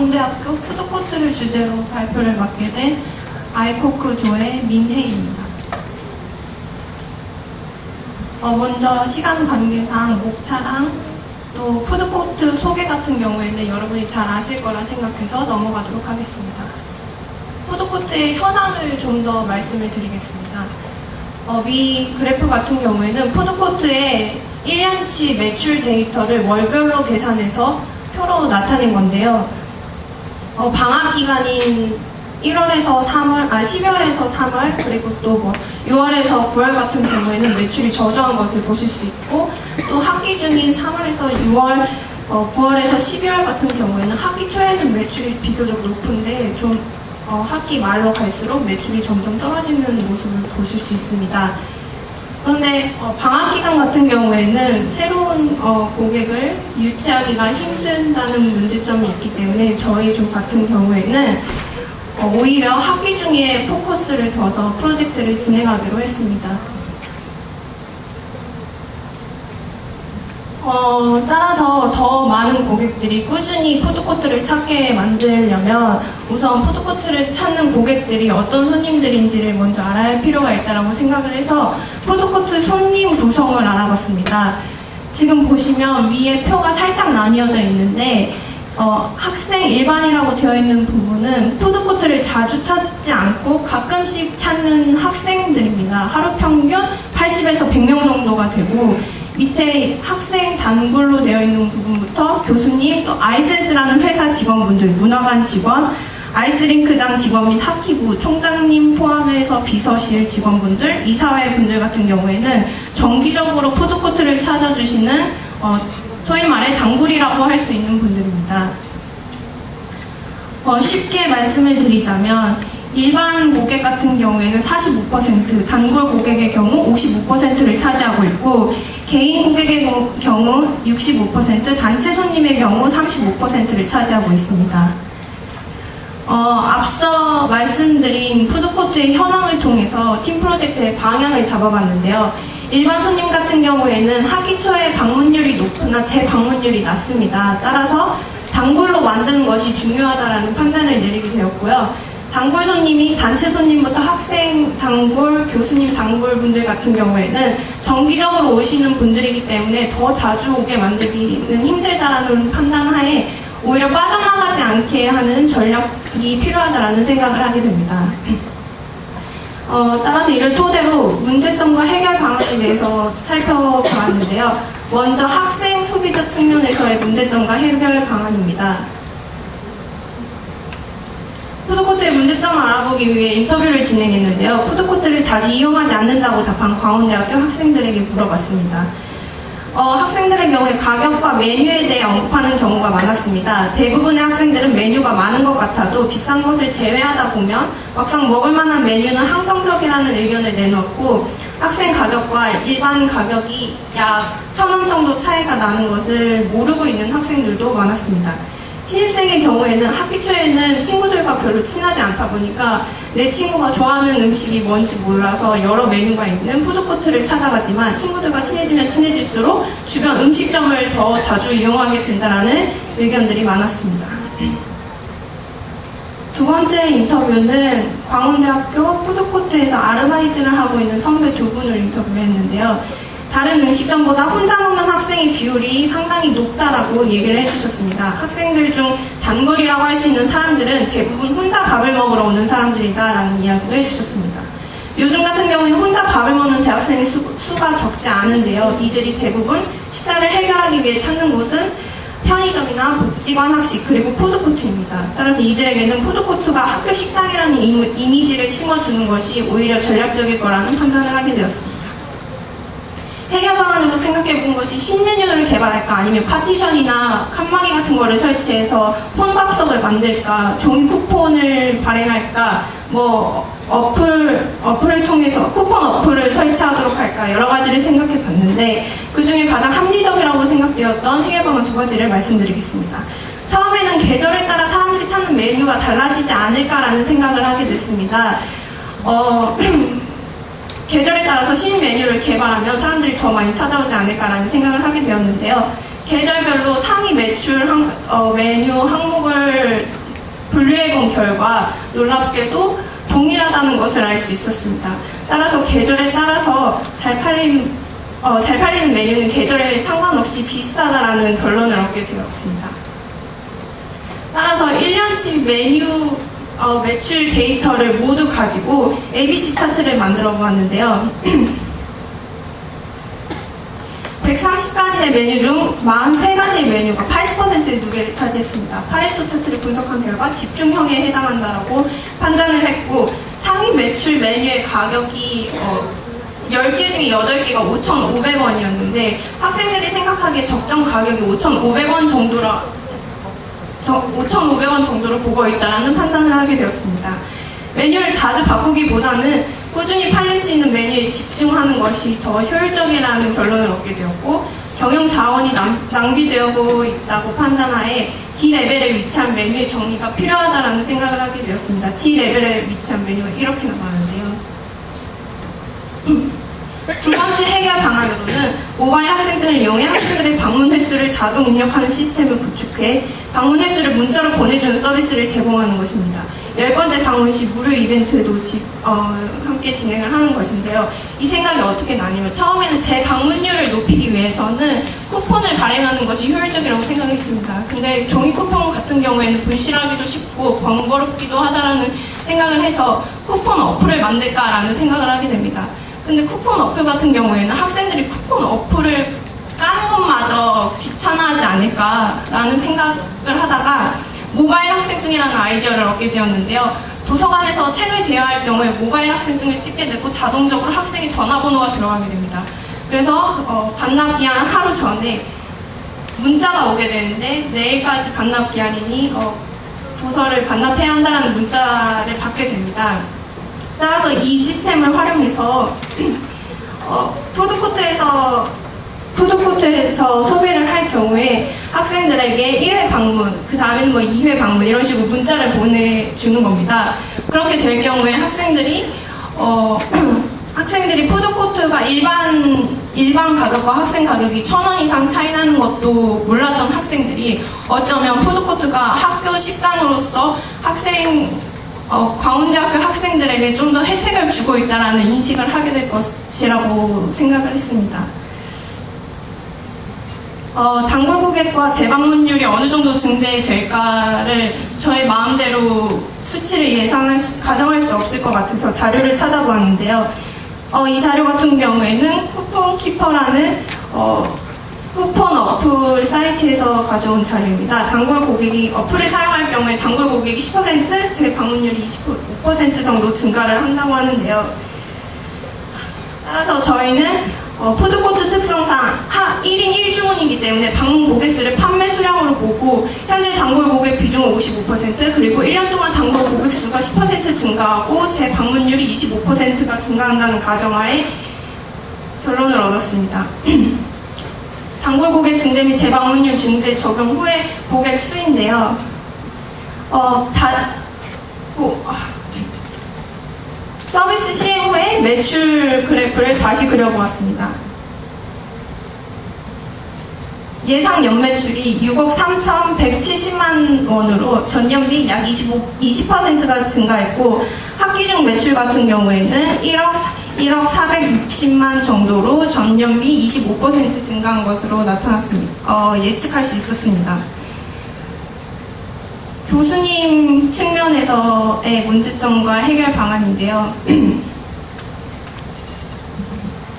광운대학교 푸드코트를 주제로 발표를 맡게 된 아이코크 조의 민혜입니다. 먼저 시간 관계상 목차랑 또 푸드코트 소개 같은 경우에는 여러분이 잘 아실 거라 생각해서 넘어가도록 하겠습니다. 푸드코트의 현황을 좀 더 말씀을 드리겠습니다. 위 그래프 같은 경우에는 푸드코트의 1년치 매출 데이터를 월별로 계산해서 표로 나타낸 건데요. 방학 기간인 12월에서 3월 그리고 또 6월에서 9월 같은 경우에는 매출이 저조한 것을 보실 수 있고, 또 학기 중인 3월에서 6월, 9월에서 12월 같은 경우에는 학기 초에는 매출이 비교적 높은데 좀 학기 말로 갈수록 매출이 점점 떨어지는 모습을 보실 수 있습니다. 그런데 방학 기간 같은 경우에는 새로운 고객을 유치하기가 힘든다는 문제점이 있기 때문에 저희 조 같은 경우에는 오히려 학기 중에 포커스를 둬서 프로젝트를 진행하기로 했습니다. 따라서 더 많은 고객들이 꾸준히 푸드코트를 찾게 만들려면 우선 푸드코트를 찾는 고객들이 어떤 손님들인지를 먼저 알아야 할 필요가 있다고 생각을 해서 푸드코트 손님 구성을 알아봤습니다. 지금 보시면 위에 표가 살짝 나뉘어져 있는데 학생 일반이라고 되어 있는 부분은 푸드코트를 자주 찾지 않고 가끔씩 찾는 학생들입니다. 하루 평균 80에서 100명 정도가 되고, 밑에 학생 단골로 되어 있는 부분부터 교수님, 또 아이센스라는 회사 직원분들, 문화관 직원, 아이스링크장 직원 및 학기부, 총장님 포함해서 비서실 직원분들, 이사회 분들 같은 경우에는 정기적으로 푸드코트를 찾아주시는 소위 말해 단골이라고 할 수 있는 분들입니다. 쉽게 말씀을 드리자면 일반 고객 같은 경우에는 45%, 단골 고객의 경우 55%를 차지하고 있고, 개인 고객의 경우 65%, 단체 손님의 경우 35%를 차지하고 있습니다. 앞서 말씀드린 푸드코트의 현황을 통해서 팀 프로젝트의 방향을 잡아봤는데요. 일반 손님 같은 경우에는 학기 초에 방문율이 높으나 재방문율이 낮습니다. 따라서 단골로 만드는 것이 중요하다는 판단을 내리게 되었고요. 단골 손님이 단체 손님부터 학생 단골, 교수님 단골 분들 같은 경우에는 정기적으로 오시는 분들이기 때문에 더 자주 오게 만들기는 힘들다라는 판단하에 오히려 빠져나가지 않게 하는 전략이 필요하다라는 생각을 하게 됩니다. 따라서 이를 토대로 문제점과 해결 방안에 대해서 살펴보았는데요. 먼저 학생 소비자 측면에서의 문제점과 해결 방안입니다. 푸드코트의 문제점을 알아보기 위해 인터뷰를 진행했는데요. 푸드코트를 자주 이용하지 않는다고 답한 광운대학교 학생들에게 물어봤습니다. 학생들의 경우에 가격과 메뉴에 대해 언급하는 경우가 많았습니다. 대부분의 학생들은 메뉴가 많은 것 같아도 비싼 것을 제외하다 보면 막상 먹을 만한 메뉴는 한정적이라는 의견을 내놓았고, 학생 가격과 일반 가격이 약 1,000원 정도 차이가 나는 것을 모르고 있는 학생들도 많았습니다. 신입생의 경우에는 학기 초에는 친구들과 별로 친하지 않다 보니까 내 친구가 좋아하는 음식이 뭔지 몰라서 여러 메뉴가 있는 푸드코트를 찾아가지만, 친구들과 친해지면 친해질수록 주변 음식점을 더 자주 이용하게 된다는 의견들이 많았습니다. 두 번째 인터뷰는 광운대학교 푸드코트에서 아르바이트를 하고 있는 선배 두 분을 인터뷰했는데요. 다른 음식점보다 혼자 먹는 학생의 비율이 상당히 높다라고 얘기를 해주셨습니다. 학생들 중 단골이라고 할 수 있는 사람들은 대부분 혼자 밥을 먹으러 오는 사람들이다라는 이야기도 해주셨습니다. 요즘 같은 경우에는 혼자 밥을 먹는 대학생의 수가 적지 않은데요. 이들이 대부분 식사를 해결하기 위해 찾는 곳은 편의점이나 복지관 학식, 그리고 푸드코트입니다. 따라서 이들에게는 푸드코트가 학교 식당이라는 이미지를 심어주는 것이 오히려 전략적일 거라는 판단을 하게 되었습니다. 해결 방안으로 생각해 본 것이 신메뉴를 개발할까, 아니면 파티션이나 칸막이 같은 거를 설치해서 혼밥석을 만들까, 종이 쿠폰을 발행할까, 어플을 통해서 쿠폰 어플을 설치하도록 할까, 여러 가지를 생각해 봤는데 그 중에 가장 합리적이라고 생각되었던 해결 방안 두 가지를 말씀드리겠습니다. 처음에는 계절에 따라 사람들이 찾는 메뉴가 달라지지 않을까라는 생각을 하게 됐습니다. 계절에 따라서 신메뉴를 개발하면 사람들이 더 많이 찾아오지 않을까라는 생각을 하게 되었는데요. 계절별로 상위 매출 메뉴 항목을 분류해본 결과 놀랍게도 동일하다는 것을 알 수 있었습니다. 따라서 계절에 따라서 잘 팔리는 메뉴는 계절에 상관없이 비슷하다라는 결론을 얻게 되었습니다. 따라서 1년치 메뉴 매출 데이터를 모두 가지고 ABC 차트를 만들어 보았는데요. 130가지의 메뉴 중 43가지의 메뉴가 80%의 무게를 차지했습니다. 파레토 차트를 분석한 결과 집중형에 해당한다라고 판단을 했고, 상위 매출 메뉴의 가격이 10개 중에 8개가 5,500원이었는데 학생들이 생각하기에 적정 가격이 5,500원 정도로 보고 있다는 판단을 하게 되었습니다. 메뉴를 자주 바꾸기보다는 꾸준히 팔릴 수 있는 메뉴에 집중하는 것이 더 효율적이라는 결론을 얻게 되었고, 경영 자원이 낭비되고 있다고 판단하에 D레벨에 위치한 메뉴의 정리가 필요하다는 생각을 하게 되었습니다. D레벨에 위치한 메뉴가 이렇게 나가는데요. 두 번째 해결 방안으로는 모바일 학생증을 이용해 학생들의 방문 횟수를 자동 입력하는 시스템을 구축해 방문 횟수를 문자로 보내주는 서비스를 제공하는 것입니다. 10번째 방문 시 무료 이벤트도 함께 진행을 하는 것인데요. 이 생각이 어떻게 나냐면, 처음에는 제 방문율을 높이기 위해서는 쿠폰을 발행하는 것이 효율적이라고 생각했습니다. 근데 종이 쿠폰 같은 경우에는 분실하기도 쉽고 번거롭기도 하다라는 생각을 해서 쿠폰 어플을 만들까라는 생각을 하게 됩니다. 근데 쿠폰 어플 같은 경우에는 학생들이 쿠폰 어플을 까는 것마저 귀찮아하지 않을까라는 생각을 하다가 모바일 학생증이라는 아이디어를 얻게 되었는데요. 도서관에서 책을 대여할 경우에 모바일 학생증을 찍게 되고 자동적으로 학생의 전화번호가 들어가게 됩니다. 그래서 반납 기한 하루 전에 문자가 오게 되는데, 내일까지 반납 기한이니 도서를 반납해야 한다는 문자를 받게 됩니다. 따라서 이 시스템을 활용해서 푸드코트에서 소비를 할 경우에 학생들에게 1회 방문, 그 다음에는 2회 방문 이런 식으로 문자를 보내주는 겁니다. 그렇게 될 경우에 학생들이 푸드코트가 일반 가격과 학생 가격이 1,000원 이상 차이 나는 것도 몰랐던 학생들이 어쩌면 푸드코트가 학교 식당으로서 광운대학교 학생들에게 좀 더 혜택을 주고 있다는 인식을 하게 될 것이라고 생각을 했습니다. 단골 고객과 재방문율이 어느 정도 증대될까를 저의 마음대로 수치를 가정할 수 없을 것 같아서 자료를 찾아보았는데요. 이 자료 같은 경우에는 쿠폰 키퍼라는 쿠폰 어플 사이트에서 가져온 자료입니다. 단골 고객이 어플을 사용할 경우에 단골 고객이 10%, 재방문율이 25% 정도 증가를 한다고 하는데요. 따라서 저희는 푸드코트 특성상 1인 1주문이기 때문에 방문 고객 수를 판매 수량으로 보고, 현재 단골 고객 비중은 55%, 그리고 1년 동안 단골 고객 수가 10% 증가하고 재방문율이 25%가 증가한다는 가정하에 결론을 얻었습니다. 단골 고객 증대 및 재방문율 증대 적용 후의 고객 수인데요. 서비스 시행 후에 매출 그래프를 다시 그려보았습니다. 예상 연매출이 6억 3,170만 원으로 전년비 약 20%가 증가했고, 학기 중 매출 같은 경우에는 1억 460만 정도로 전년비 25% 증가한 것으로 나타났습니다. 예측할 수 있었습니다. 교수님 측면에서의 문제점과 해결 방안인데요.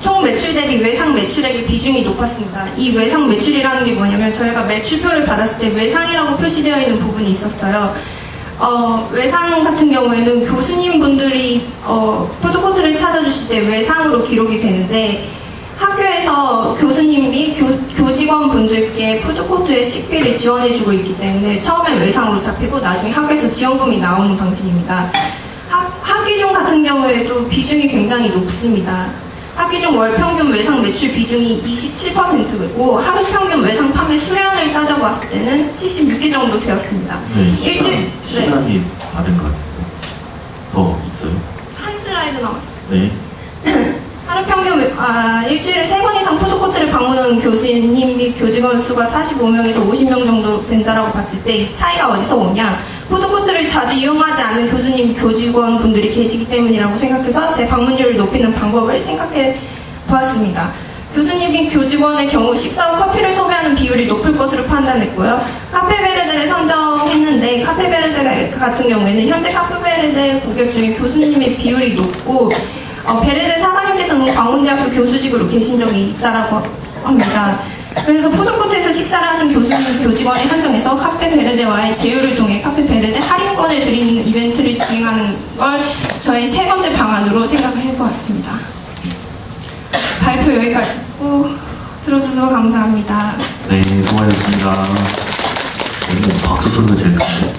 총 매출 대비 외상 매출액의 비중이 높았습니다. 이 외상 매출이라는 게 뭐냐면, 저희가 매출표를 받았을 때 외상이라고 표시되어 있는 부분이 있었어요. 외상 같은 경우에는 교수님분들이 푸드코트를 찾아주실 때 외상으로 기록이 되는데, 학교에서 교수님 및 교직원분들께 푸드코트의 식비를 지원해주고 있기 때문에 처음에 외상으로 잡히고 나중에 학교에서 지원금이 나오는 방식입니다. 학기 중 같은 경우에도 비중이 굉장히 높습니다. 학기 중 월 평균 외상 매출 비중이 27%고, 하루 평균 외상 판매 수량을 따져봤을 때는 76개 정도 되었습니다. 시간이 다 된 것 같아요. 더 있어요? 한 슬라이드 남았어요. 네. 하루 평균 일주일에 3번 이상 푸드코트를 방문하는 교수님 및 교직원 수가 45명에서 50명 정도 된다라고 봤을 때 이 차이가 어디서 오냐? 푸드코트를 자주 이용하지 않는 교수님, 교직원 분들이 계시기 때문이라고 생각해서 제 방문율을 높이는 방법을 생각해 보았습니다. 교수님 및 교직원의 경우 식사 후 커피를 소비하는 비율이 높을 것으로 판단했고요. 카페베르데를 선정했는데 카페베르데 같은 경우에는 현재 카페베르데 고객 중에 교수님의 비율이 높고 베르데 사장님께서는 광운대학교 교수직으로 계신 적이 있다라고 합니다. 그래서 푸드코트에서 식사를 하신 교수님, 교직원에 한정해서 카페베르데와의 제휴를 통해 카페베르데 할인권을 드리는 이벤트를 진행하는 걸 저희 3번째 방안으로 생각을 해보았습니다. 발표 여기까지 듣고 들어주셔서 감사합니다. 네, 수고하셨습니다. 박수 소리가 제일 큰데.